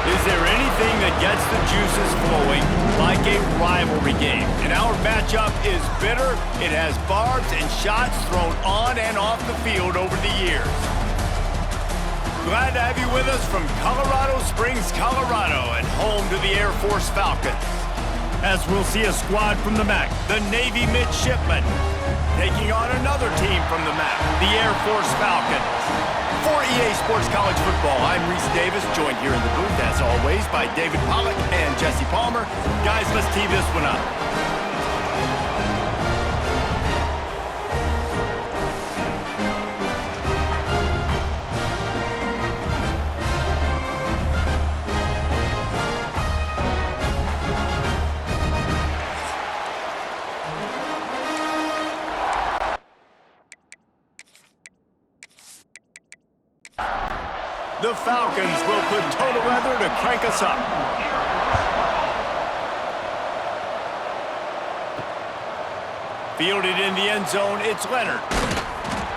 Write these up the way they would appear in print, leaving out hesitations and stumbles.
Is there anything that gets the juices flowing like a rivalry game? And our matchup is bitter. It has barbs and shots thrown on and off the field over the years. Glad to have you with us from Colorado Springs, Colorado, and home to the Air Force Falcons. As we'll see a squad from the MAC, the Navy Midshipmen, taking on another team from the MAC, the Air Force Falcons. For EA Sports College Football, I'm Reese Davis, joined here in the booth, as always, by David Pollack and Jesse Palmer. Guys, let's tee this one up. The Falcons will put total weather to crank us up. Fielded in the end zone, it's Leonard.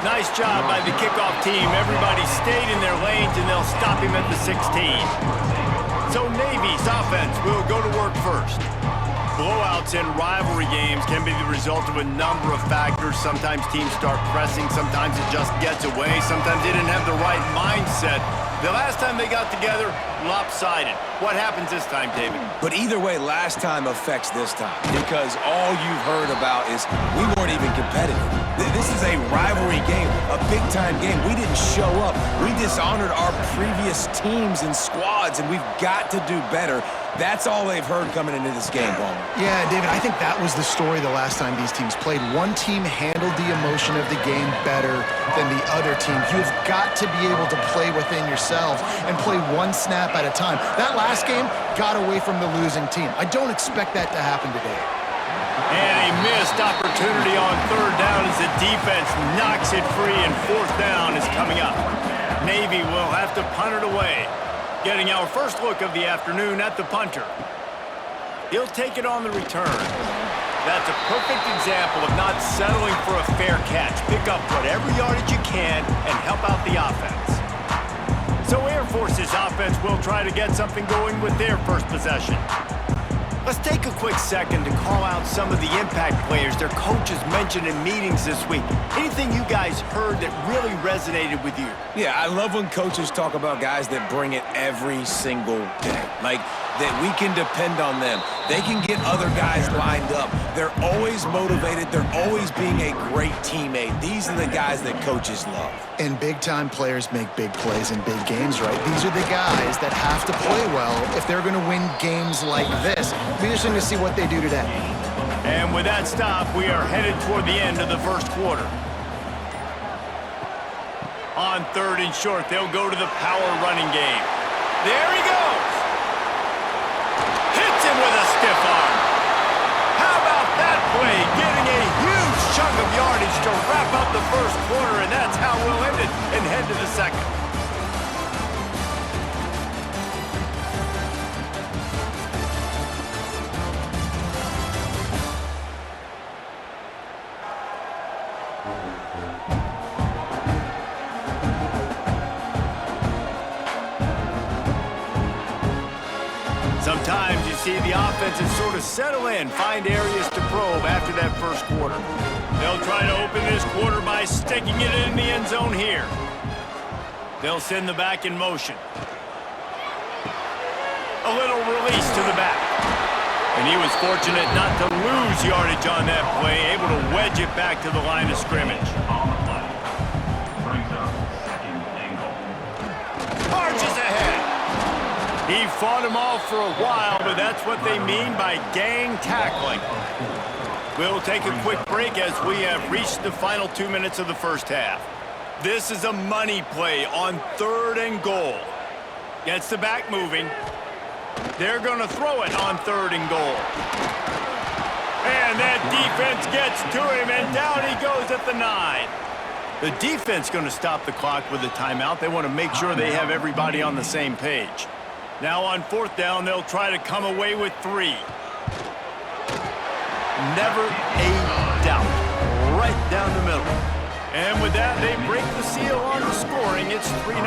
Nice job by the kickoff team. Everybody stayed in their lanes, and they'll stop him at the 16. So Navy's offense will go to work first. Blowouts in rivalry games can be the result of a number of factors. Sometimes teams start pressing, sometimes it just gets away, sometimes they didn't have the right mindset. The last time they got together, lopsided. What happens this time, David? But either way, last time affects this time, because all you've heard about is we weren't even competitive. This is a rivalry game, a big-time game. We didn't show up. We dishonored our previous teams and squads, and we've got to do better. That's all they've heard coming into this game, Palmer. Yeah, David, I think that was the story the last time these teams played. One team handled the emotion of the game better than the other team. You've got to be able to play within yourselves and play one snap at a time. That last game got away from the losing team. I don't expect that to happen today. And a missed opportunity on third down as the defense knocks it free, and fourth down is coming up. Navy will have to punt it away. Getting our first look of the afternoon at the punter. He'll take it on the return. That's a perfect example of not settling for a fair catch. Pick up whatever yardage you can and help out the offense. So Air Force's offense will try to get something going with their first possession. Let's take a quick second to call out some of the impact players their coaches mentioned in meetings this week. Anything you guys heard that really resonated with you? Yeah, I love when coaches talk about guys that bring it every single day. Like, that we can depend on them. They can get other guys lined up. They're always motivated. They're always being a great teammate. These are the guys that coaches love. And big-time players make big plays in big games, right? These are the guys that have to play well if they're going to win games like this. Be interesting to see what they do today. And with that stop, we are headed toward the end of the first quarter. On third and short, they'll go to the power running game. There he goes! Hits him with a stiff arm. How about that play? Getting a huge chunk of yardage to wrap up the first quarter, and that's how we'll end it and head to the second. Sometimes you see the offenses sort of settle in, find areas to probe after that first quarter. They'll try to open this quarter by sticking it in the end zone here. They'll send the back in motion. A little release to the back. And he was fortunate not to lose yardage on that play, able to wedge it back to the line of scrimmage. Marches ahead. He fought him off for a while, but that's what they mean by gang tackling. We'll take a quick break as we have reached the final 2 minutes of the first half. This is a money play on third and goal. Gets the back moving. They're going to throw it on third and goal. And that defense gets to him, and down he goes at the 9. The defense going to stop the clock with a timeout. They want to make sure they have everybody on the same page. Now on fourth down, they'll try to come away with 3. Never a doubt. Right down the middle. And with that, they break the seal on the scoring. It's 3-0.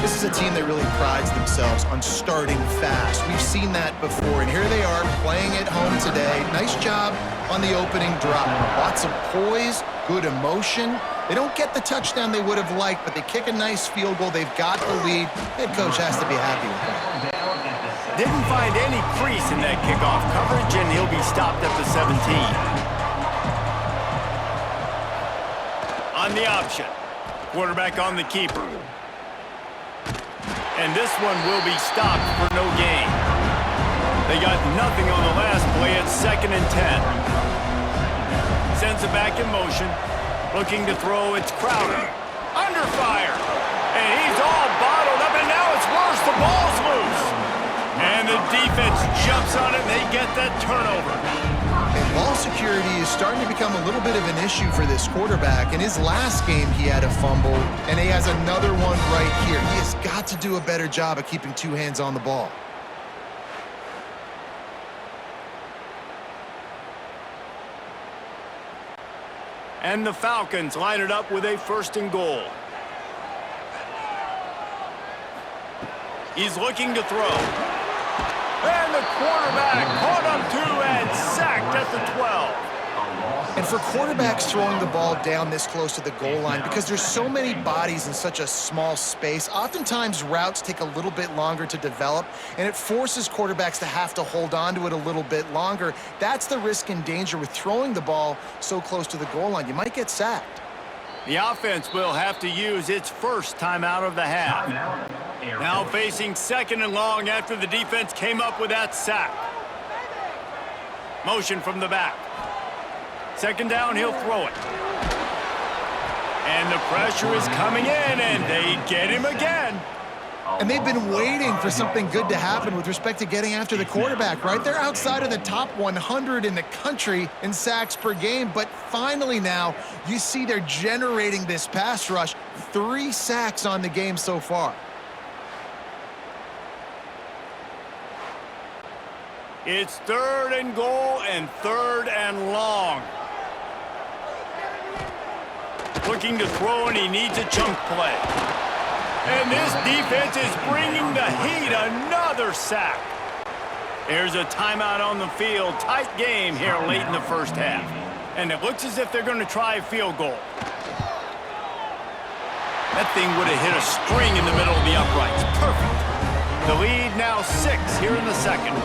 This is a team that really prides themselves on starting fast. We've seen that before, and here they are playing at home today. Nice job on the opening drive. Lots of poise, good emotion. They don't get the touchdown they would have liked, but they kick a nice field goal. They've got the lead. Head coach has to be happy with that. Didn't find any crease in that kickoff coverage, and he'll be stopped at the 17. On the option. Quarterback on the keeper. And this one will be stopped for no gain. They got nothing on the last play at 2nd and 10. Sends it back in motion. Looking to throw, it's Crowder. Under fire. And he's all bottled up, and now it's worse. The ball's loose. And the defense jumps on it, and they get that turnover. And ball security is starting to become a little bit of an issue for this quarterback. In his last game, he had a fumble, and he has another one right here. He has got to do a better job of keeping two hands on the ball. And the Falcons line it up with a 1st and goal. He's looking to throw. And the quarterback caught him too and sacked at the 12. And for quarterbacks throwing the ball down this close to the goal line, because there's so many bodies in such a small space, oftentimes routes take a little bit longer to develop, and it forces quarterbacks to have to hold on to it a little bit longer. That's the risk and danger with throwing the ball so close to the goal line. You might get sacked. The offense will have to use its first timeout of the half. Now facing 2nd and long after the defense came up with that sack. Motion from the back. 2nd down, he'll throw it. And the pressure is coming in, and they get him again. And they've been waiting for something good to happen with respect to getting after the quarterback, right? They're outside of the top 100 in the country in sacks per game, but finally now you see they're generating this pass rush. 3 sacks on the game so far. It's 3rd and goal and 3rd and long. Looking to throw, and he needs a chunk play. And this defense is bringing the heat. Another sack. There's a timeout on the field. Tight game here late in the first half. And it looks as if they're going to try a field goal. That thing would have hit a string in the middle of the uprights. Perfect. The lead now 6 here in the 2nd.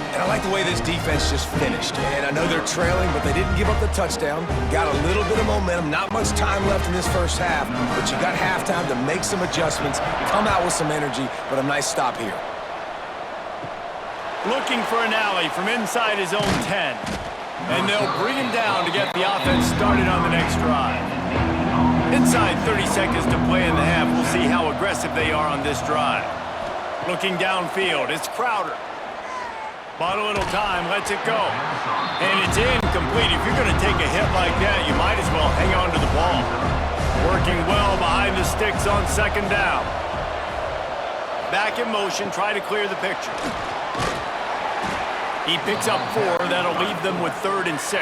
And I like the way this defense just finished. And I know they're trailing, but they didn't give up the touchdown. Got a little bit of momentum. Not much time left in this first half, but you got halftime to make some adjustments, come out with some energy, but a nice stop here. Looking for an alley from inside his own 10. And they'll bring him down to get the offense started on the next drive. Inside 30 seconds to play in the half. We'll see how aggressive they are on this drive. Looking downfield, it's Crowder. Bought a little time, lets it go. And it's incomplete. If you're going to take a hit like that, you might as well hang on to the ball. Working well behind the sticks on 2nd down. Back in motion, try to clear the picture. He picks up 4. That'll leave them with 3rd and 6.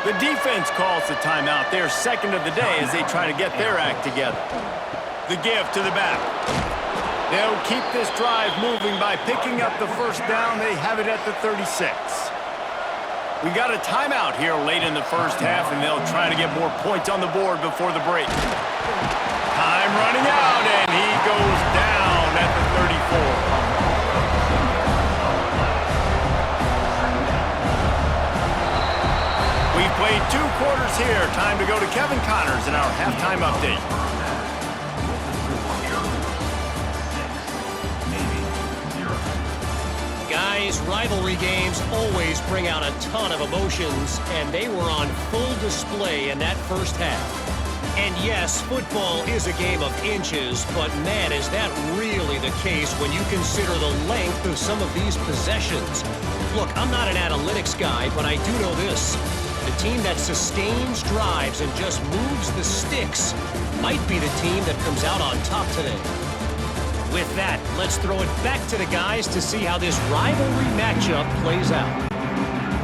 The defense calls the timeout. They're 2nd of the day as they try to get their act together. The give to the back. They'll keep this drive moving by picking up the 1st down. They have it at the 36. We got a timeout here late in the first half, and they'll try to get more points on the board before the break. Time running out, and he goes down at the 34. We've played 2 quarters here. Time to go to Kevin Connors in our halftime update. Guys, rivalry games always bring out a ton of emotions, and they were on full display in that first half. And yes, football is a game of inches, but man, is that really the case when you consider the length of some of these possessions. Look, I'm not an analytics guy, but I do know this. The team that sustains drives and just moves the sticks might be the team that comes out on top today. With that, let's throw it back to the guys to see how this rivalry matchup plays out.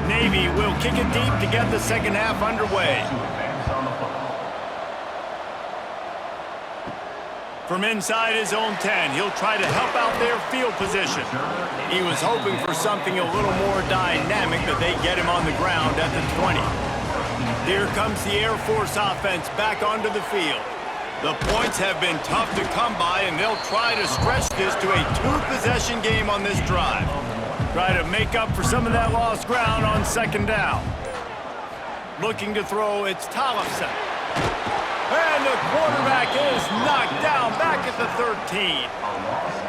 Navy will kick it deep to get the second half underway. From inside his own 10, he'll try to help out their field position. He was hoping for something a little more dynamic, but they get him on the ground at the 20. Here comes the Air Force offense back onto the field. The points have been tough to come by, and they'll try to stretch this to a two-possession game on this drive. Try to make up for some of that lost ground on second down. Looking to throw, it's Tollefson. And the quarterback is knocked down back at the 13.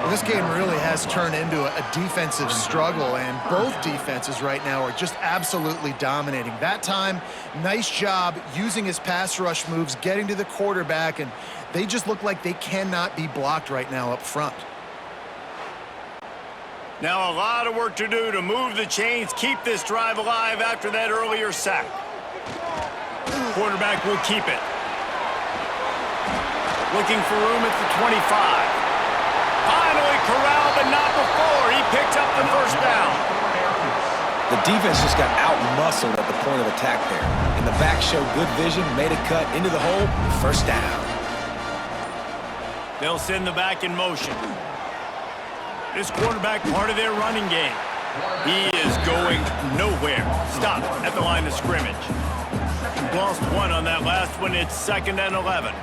Well, this game really has turned into a defensive struggle, and both defenses right now are just absolutely dominating. That time, nice job using his pass rush moves, getting to the quarterback, and they just look like they cannot be blocked right now up front. Now a lot of work to do to move the chains, keep this drive alive after that earlier sack. Quarterback will keep it. Looking for room at the 25. Finally corralled, but not before. He picked up the first down. The defense just got out-muscled at the point of attack there. And the back showed good vision, made a cut into the hole, first down. They'll send the back in motion. This quarterback part of their running game. He is going nowhere. Stop at the line of scrimmage. Lost one on that last one. It's 2nd and 11.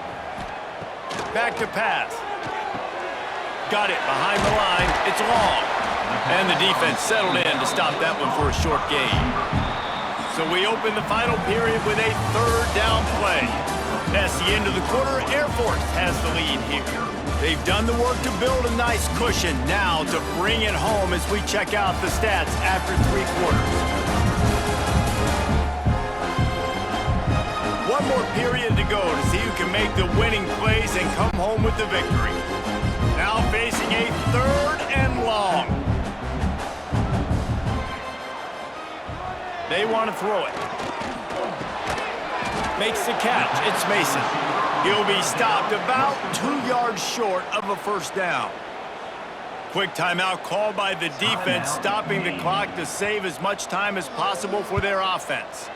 Back to pass. Got it behind the line. It's long. And the defense settled in to stop that one for a short gain. So we open the final period with a third down play. That's the end of the quarter. Air Force has the lead here. They've done the work to build a nice cushion. Now to bring it home as we check out the stats after 3 quarters. One more period to go to see who can make the winning plays and come home with the victory. Now facing a 3rd and long. They want to throw it. Makes the catch. It's Mason. He'll be stopped about 2 yards short of a first down. Quick timeout called by the defense, stopping the clock to save as much time as possible for their offense.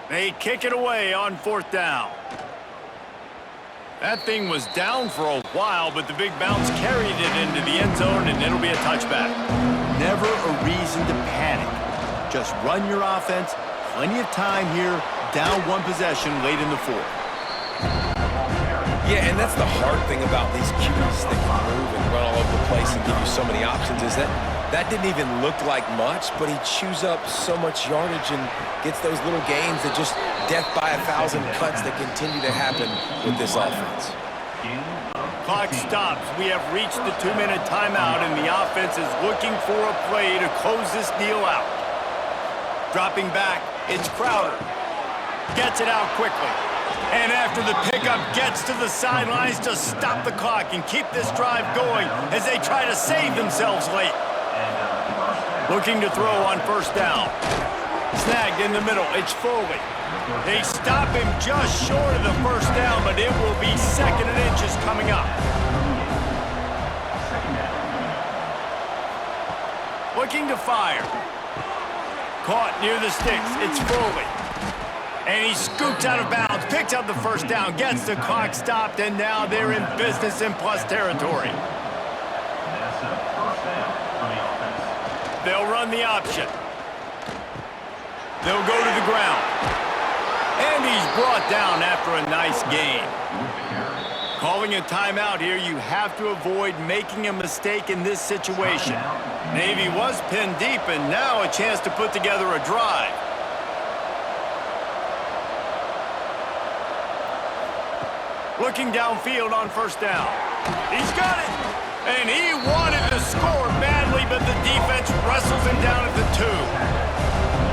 They kick it away on 4th down. That thing was down for a while, but the big bounce carried it into the end zone, and it'll be a touchback. Never a reason to panic. Just run your offense. Plenty of time here. Down 1 possession late in the 4th. Yeah, and that's the hard thing about these QBs that can move and run all over the place and give you so many options is that didn't even look like much, but he chews up so much yardage and gets those little gains that just death by 1,000 cuts that continue to happen with this offense. Clock stops. We have reached the 2-minute timeout, and the offense is looking for a play to close this deal out. Dropping back, it's Crowder. Gets it out quickly. And after the pickup, gets to the sidelines to stop the clock and keep this drive going as they try to save themselves late. Looking to throw on 1st down. Snagged in the middle. It's Foley. They stop him just short of the 1st down, but it will be 2nd and inches coming up. Looking to fire. Caught near the sticks. It's Foley. And he scoops out of bounds, picks up the 1st down, gets the clock stopped, and now they're in business in plus territory. They'll run the option. They'll go to the ground. And he's brought down after a nice gain. Calling a timeout here, you have to avoid making a mistake in this situation. Navy was pinned deep, and now a chance to put together a drive. Looking downfield on 1st down. He's got it. And he wanted to score badly, but the defense wrestles him down at the 2.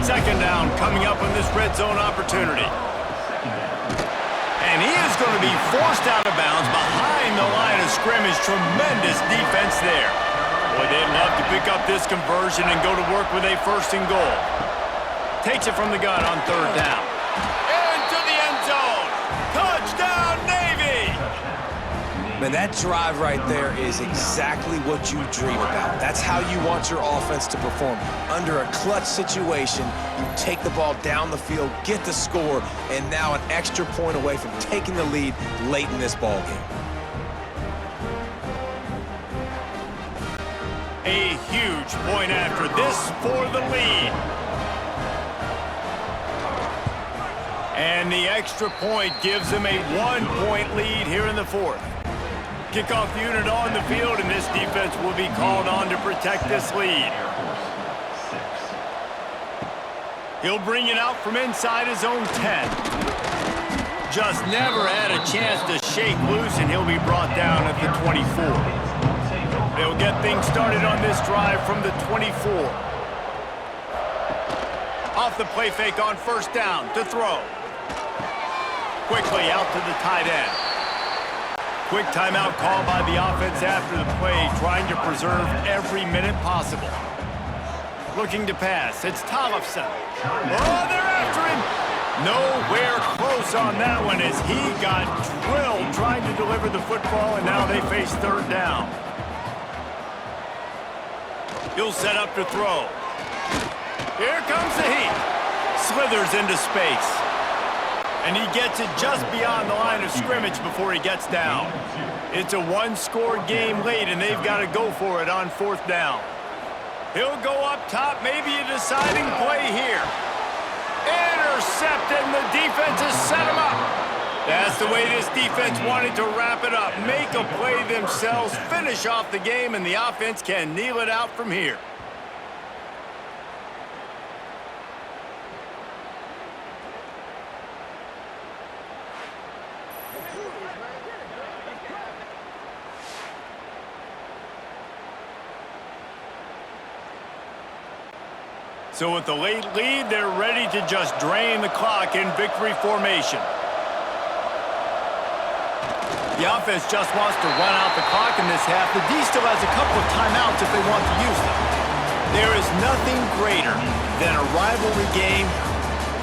2nd down coming up on this red zone opportunity. And he is going to be forced out of bounds behind the line of scrimmage. Tremendous defense there. Boy, they'd love to pick up this conversion and go to work with a 1st and goal. Takes it from the gun on 3rd down. Into the end zone. Touchdown, Navy! Man, that drive right there is exactly what you dream about. That's how you want your offense to perform. Under a clutch situation, you take the ball down the field, get the score, and now an extra point away from taking the lead late in this ball game. A huge point after this for the lead. And the extra point gives them a 1-point lead here in the fourth. Kickoff unit on the field, and this defense will be called on to protect this lead. He'll bring it out from inside his own 10. Just never had a chance to shake loose, and he'll be brought down at the 24. They'll get things started on this drive from the 24. Off the play fake on first down to throw. Quickly out to the tight end. Quick timeout call by the offense after the play, trying to preserve every minute possible. Looking to pass. It's Tollefson. Oh, they're after him. Nowhere close on that one as he got drilled trying to deliver the football, and now they face third down. He'll set up to throw. Here comes the heat. Slithers into space. And he gets it just beyond the line of scrimmage before he gets down. It's a one-score game late, and they've got to go for it on fourth down. He'll go up top, maybe a deciding play here. Intercepted, and the defense has set him up. That's the way this defense wanted to wrap it up. Make a play themselves, finish off the game, and the offense can kneel it out from here. So with the late lead, they're ready to just drain the clock in victory formation. The offense just wants to run out the clock in this half. The D still has a couple of timeouts if they want to use them. There is nothing greater than a rivalry game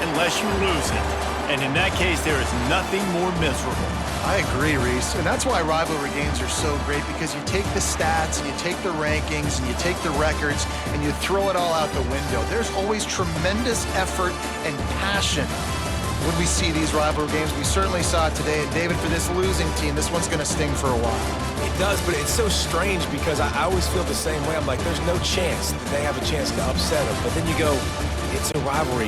unless you lose it. And in that case, there is nothing more miserable. I agree, Reese. And that's why rivalry games are so great, because you take the stats and you take the rankings and you take the records and you throw it all out the window. There's always tremendous effort and passion when we see these rivalry games. We certainly saw it today. And David, for this losing team, this one's going to sting for a while. It does, but it's so strange because I always feel the same way. I'm like, there's no chance that they have a chance to upset them. But then you go, it's a rivalry